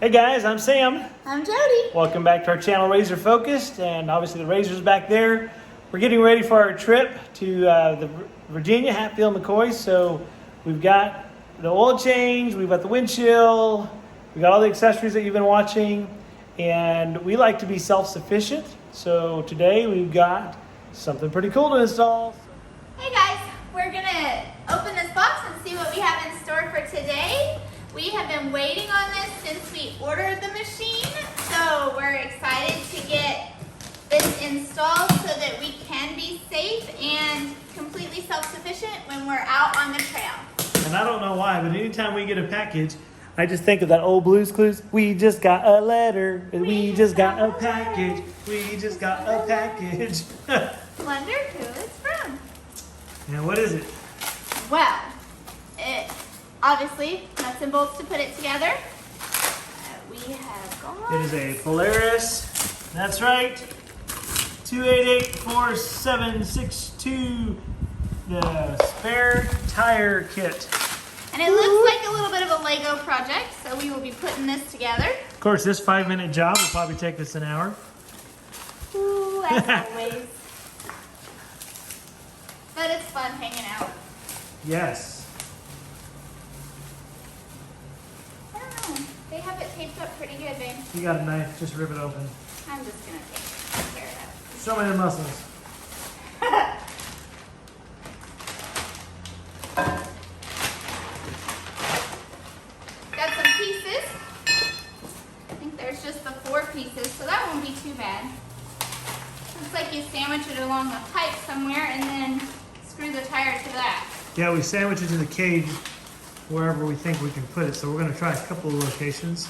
Hey guys, I'm Sam. I'm Jody. Welcome back to our channel, Razor Focused, and obviously the Razor's back there. We're getting ready for our trip to the Virginia, Hatfield, McCoy. So we've got the oil change, we've got the windshield, we've got all the accessories that you've been watching, and we like to be self-sufficient. So today we've got something pretty cool to install. Hey guys, we're gonna open this box and see what we have in store for today. We have been waiting on this since we ordered the machine, so we're excited to get this installed so that we can be safe and completely self-sufficient when we're out on the trail. And I don't know why, but anytime we get a package, I just think of that old Blue's Clues. We just got a letter, and we just got a package. We just got a package. Wonder who it's from. And what is it? Well, it obviously nuts and bolts to put it together. We have gone. It is a Polaris. That's right. 2884762. The spare tire kit. And it looks like a little bit of a Lego project, so we will be putting this together. Of course, this 5-minute job will probably take us an hour. Ooh, as always. But it's fun hanging out. Yes. I don't know. They have it taped up pretty good, babe. You got a knife, just rip it open. I'm just gonna take care of that. Show me the muscles. Got some pieces. I think there's just the 4 pieces, so that won't be too bad. Looks like you sandwich it along the pipe somewhere and then screw the tire to that. Yeah, we sandwich it to the cage wherever we think we can put it. So we're going to try a couple of locations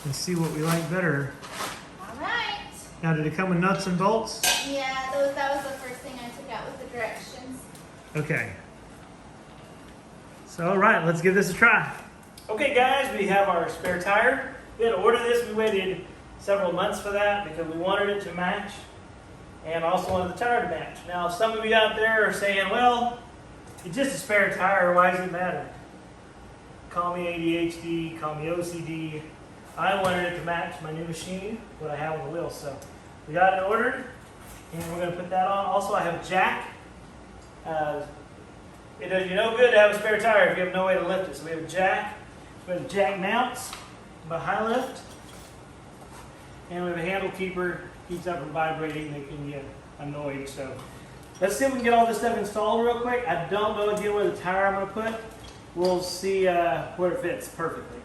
and see what we like better. All right. Now, did it come with nuts and bolts? Yeah, that was the first thing I took out with the directions. Okay. So, all right, let's give this a try. Okay, guys, we have our spare tire. We had to order this. We waited several months for that because we wanted it to match and also wanted the tire to match. Now, some of you out there are saying, well, it's just a spare tire. Why does it matter? Call me ADHD, call me OCD. I wanted it to match my new machine, what I have on the wheel. So we got it ordered, and we're going to put that on. Also, I have a jack. It does you no good to have a spare tire if you have no way to lift it. So we have a jack. We have the jack mounts by high lift, and we have a handle keeper. Keeps that from vibrating. They can get annoyed. So let's see if we can get all this stuff installed real quick. I don't know again where the tire I'm going to put. We'll see where it fits perfectly.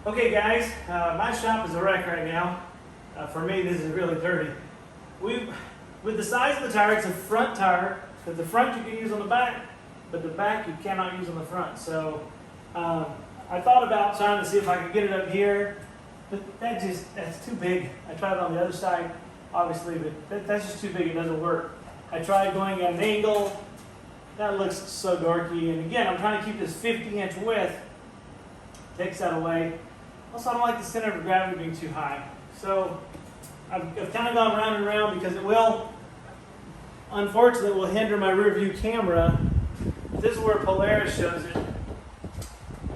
Okay, guys, my shop is a wreck right now. For me, this is really dirty. With the size of the tire, it's a front tire. Because the front you can use on the back, but the back you cannot use on the front. So I thought about trying to see if I could get it up here, but that's too big. I tried it on the other side, obviously, but that's just too big. It doesn't work. I tried going at an angle. That looks so dorky. And again, I'm trying to keep this 50-inch width. Takes that away. Also, I don't like the center of gravity being too high. So I've kind of gone round and round because it will, unfortunately, will hinder my rear view camera. This is where Polaris shows it.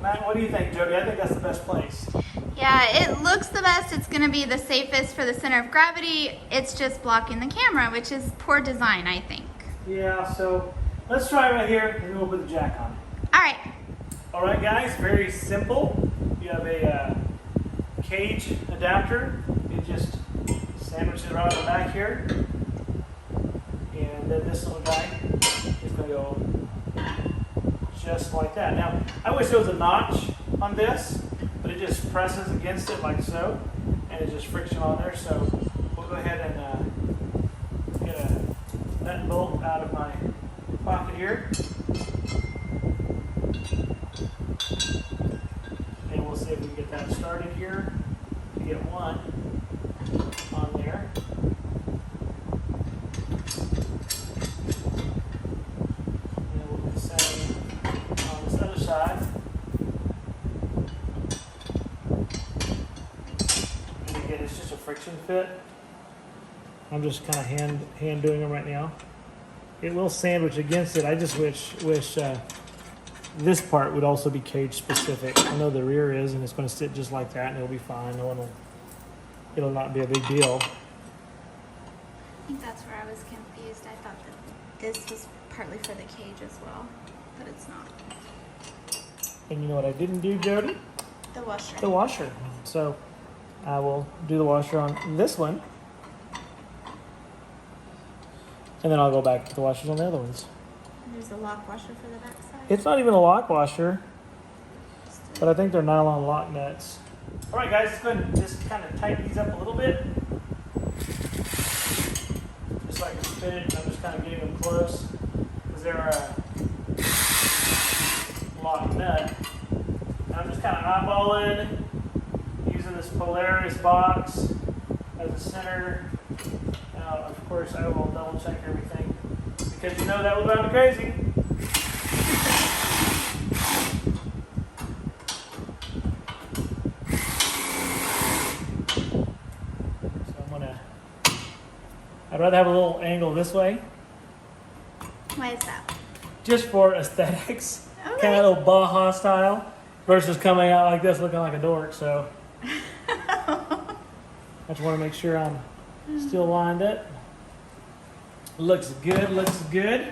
Matt, what do you think, Jody? I think that's the best place. Yeah, it looks the best. It's going to be the safest for the center of gravity. It's just blocking the camera, which is poor design, I think. Yeah, so let's try it right here, and then we'll put the jack on. All right. All right, guys, very simple. You have a cage adapter. You just sandwich it around the back here. And then this little guy is going to go just like that. Now, I wish there was a notch on this, but it just presses against it like so, and it's just friction on there. So we'll go ahead and get a nut and bolt out of my pocket here. And we'll see if we can get that started here. To get one on there. And we'll do the same on this other side. And again, it's just a friction fit. I'm just kind of hand doing them right now. It will sandwich against it. I just wish this part would also be cage specific. I know the rear is, and it's going to sit just like that, and it'll be fine. It'll not be a big deal. I think that's where I was confused. I thought that this was partly for the cage as well, but it's not. And you know what I didn't do, Jody? The washer. The washer. So I will do the washer on this one. And then I'll go back to the washers on the other ones. There's a lock washer for the back side. It's not even a lock washer, but I think they're nylon lock nuts. All right, guys, let's go ahead and just kind of tighten these up a little bit. Just so I can spin it, I'm just kind of getting them close because they're a lock nut. And I'm just kind of eyeballing, using this Polaris box as a center. Now, of course, I will double check everything because you know that will drive me crazy. I'd rather have a little angle this way, Why is that? just for aesthetics, Okay. kind of a little Baja style, versus coming out like this looking like a dork. So I just want to make sure I'm still lined up. Looks good, looks good.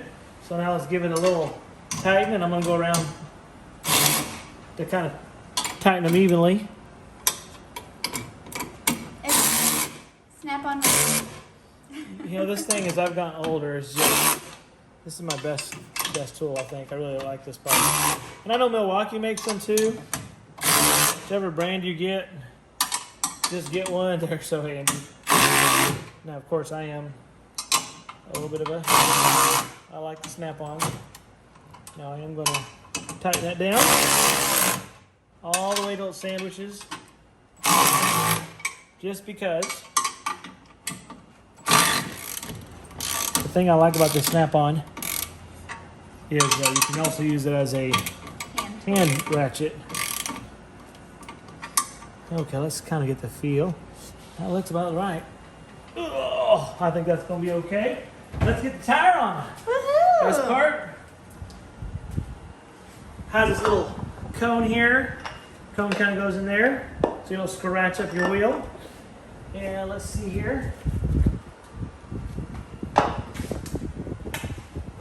So now let's give it a little tighten, and I'm going to go around to kind of tighten them evenly. It's snap-on. You know, this thing, as I've gotten older, is just, this is my best tool, I think. I really like this product. And I know Milwaukee makes them too. Whichever brand you get, just get one. They're so handy. Now, of course, I am a little bit of I like the snap-on. Now I am going to tighten that down all the way till it sandwiches. Just because. The thing I like about the snap-on is you can also use it as a hand ratchet. Okay, let's kind of get the feel. That looks about right. Oh, I think that's going to be okay. Let's get the tire on. Woohoo! This part has this little cone here. Cone kind of goes in there, so you don't scratch up your wheel. And let's see here.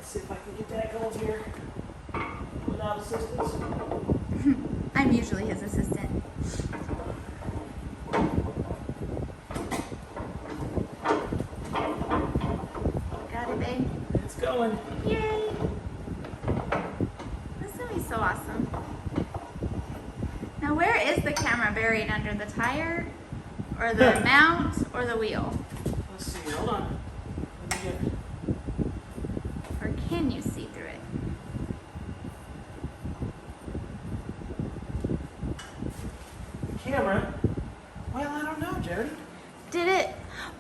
See if I can get that going here without assistance. I'm usually his assistant. Got it, babe. It's going. Yay! This is gonna be so awesome. Now, where is the camera buried under the tire, or the mount, or the wheel? Let's see. Hold on. Let me get. Or can you see through it? Camera. Well, I don't know, Jared. Did it?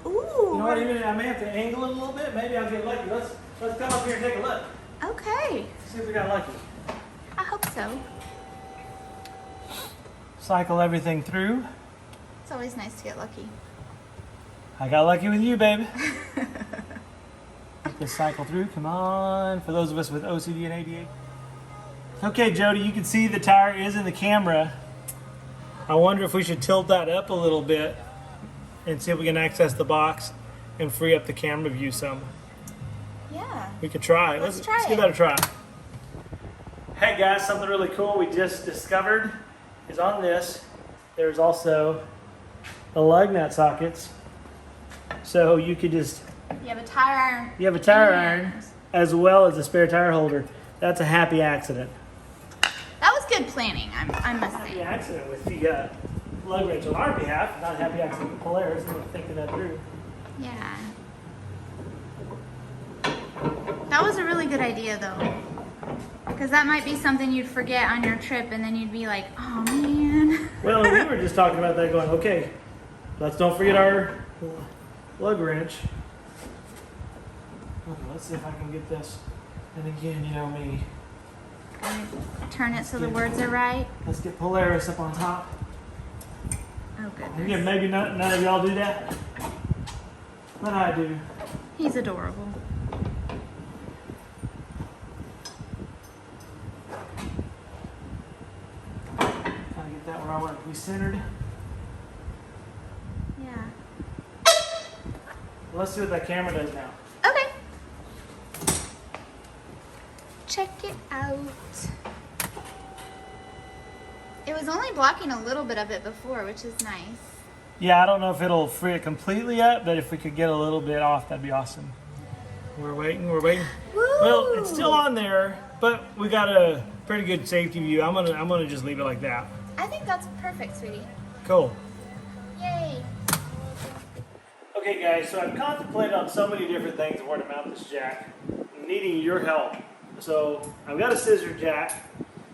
Ooh. You know what? Even I may have to angle it a little bit. Maybe I'll get lucky. Let's come up here and take a look. Okay. See if we got lucky. I hope so. Cycle everything through. It's always nice to get lucky. I got lucky with you, baby. Get this cycle through. Come on. For those of us with OCD and ADHD. Okay, Jody, you can see the tire is in the camera. I wonder if we should tilt that up a little bit and see if we can access the box and free up the camera view some. Yeah. We could try. Let's try give it. that a try. Hey guys, something really cool we just discovered is on this. There's also the lug nut sockets. So you could just, You have a tire iron. you have a tire and- iron as well as a spare tire holder. That's a happy accident. That was good planning, I must Happy say. accident with the lug wrench on our behalf, not a happy accident with Polaris. We were thinking that through. Yeah. That was a really good idea, though. Because that might be something you'd forget on your trip, and then you'd be like, oh man. Well, we were just talking about that going, okay, don't forget our lug wrench. Okay, let's see if I can get this. And again, you know me. Turn it so the words are right. Let's get Polaris up on top. Oh, Again, goodness. maybe none of y'all do that, but I do. He's adorable. that where I want it to be centered. Yeah. Well, let's see what that camera does now. Okay. Check it out. It was only blocking a little bit of it before, which is nice. Yeah, I don't know if it'll free it completely up, but if we could get a little bit off, that'd be awesome. We're waiting. Woo! Well, it's still on there, but we got a pretty good safety view. I'm gonna just leave it like that. I think that's perfect, sweetie. Cool. Yay. Okay, guys. So I've contemplated on so many different things where to mount this jack, needing your help. So I've got a scissor jack.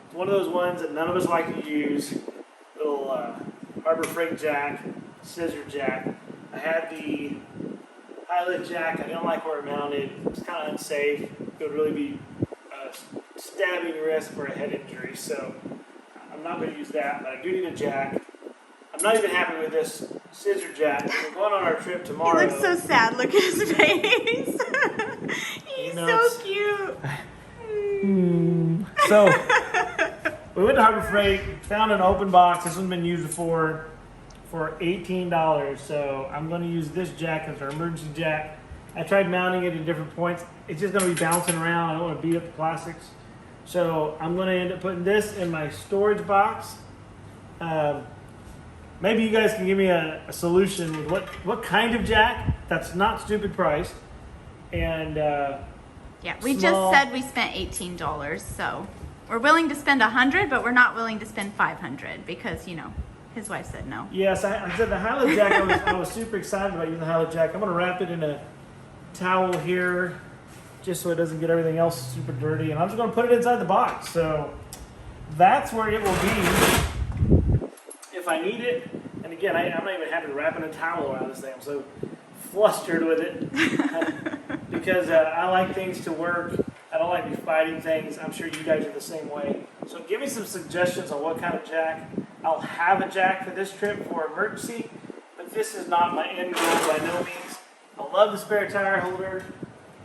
It's one of those ones that none of us like to use. Little Harbor Freight jack, scissor jack. I had the high lift jack. I didn't like where it mounted. It's kind of unsafe. It would really be a stabbing risk for a head injury. So I'm not going to use that, but I do need a jack. I'm not even happy with this scissor jack. We're going on our trip tomorrow. He looks so sad. Look at his face. He's so cute. So we went to Harbor Freight, found an open box. This one's been used before for $18. So I'm going to use this jack as our emergency jack. I tried mounting it at different points. It's just going to be bouncing around. I don't want to beat up the plastics. So I'm going to end up putting this in my storage box. Maybe you guys can give me a solution with what kind of jack that's not stupid priced. And Yeah, we small. just said we spent $18, so we're willing to spend $100, but we're not willing to spend $500 because, you know, his wife said no. Yes, I said the high-low jack, I was super excited about using the high-low jack. I'm going to wrap it in a towel here just so it doesn't get everything else super dirty. And I'm just going to put it inside the box. So that's where it will be if I need it. And again, I'm not even having to wrap in a towel around this thing. I'm so flustered with it because I like things to work. I don't like to be fighting things. I'm sure you guys are the same way. So give me some suggestions on what kind of jack. I'll have a jack for this trip for emergency, but this is not my end goal by no means. I love the spare tire holder.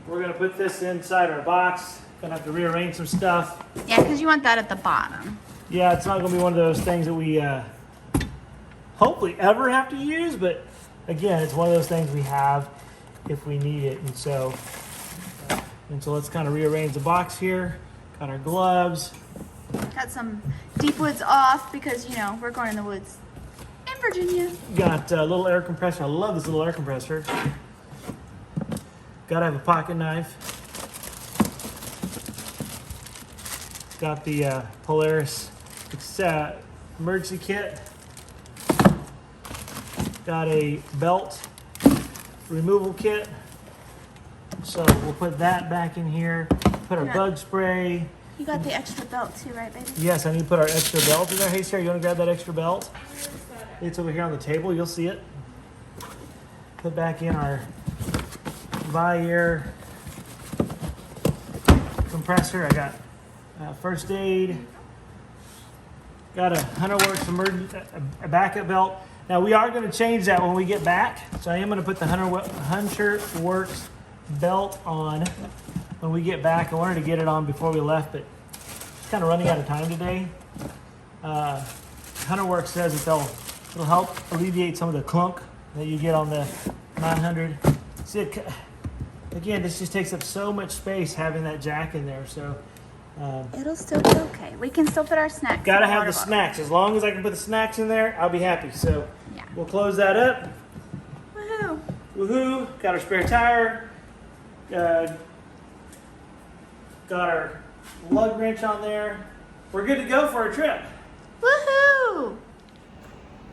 We're going to put this inside our box. Going to have to rearrange some stuff. Yeah, because you want that at the bottom. Yeah, it's not going to be one of those things that we hopefully ever have to use, but again, it's one of those things we have if we need it. And so let's kind of rearrange the box here. Got our gloves. Got some deep woods off because, you know, we're going in the woods in Virginia. Got a little air compressor. I love this little air compressor. Got to have a pocket knife. Got the Polaris emergency kit. Got a belt removal kit. So we'll put that back in here. Put our bug spray. You got the extra belt too, right, baby? Yes, I need to put our extra belt in there. Hey, Sarah, you want to grab that extra belt? It's over here on the table. You'll see it. Put back in our Air compressor. I got first aid. Got a HunterWorks a backup belt. Now we are going to change that when we get back. So I am going to put the HunterWorks belt on when we get back. I wanted to get it on before we left, but it's kind of running out of time today. HunterWorks says that it'll help alleviate some of the clunk that you get on the 900. See, again, this just takes up so much space having that jack in there. So It'll still be okay. We can still put our snacks. gotta in the have the water bottle. snacks. As long as I can put the snacks in there, I'll be happy. So Yeah. we'll close that up. Woohoo! Woohoo! Got our spare tire. Got our lug wrench on there. We're good to go for our trip. Woohoo!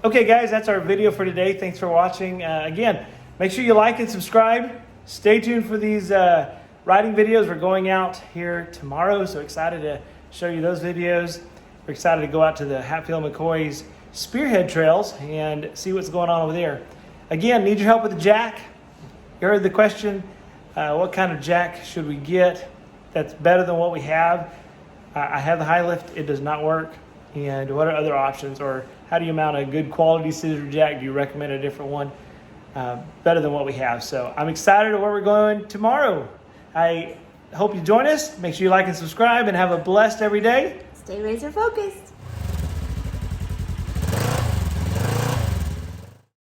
Okay, guys, that's our video for today. Thanks for watching. Again, make sure you like and subscribe. Stay tuned for these riding videos. We're going out here tomorrow, so excited to show you those videos. We're excited to go out to the Hatfield-McCoy's Spearhead Trails and see what's going on over there. Again, need your help with the jack. You heard the question, what kind of jack should we get that's better than what we have? I have the high lift, it does not work. And what are other options? Or how do you mount a good quality scissor jack? Do you recommend a different one? Better than what we have. So I'm excited to where we're going tomorrow. I hope you join us. Make sure you like and subscribe and have a blessed every day. Stay razor focused.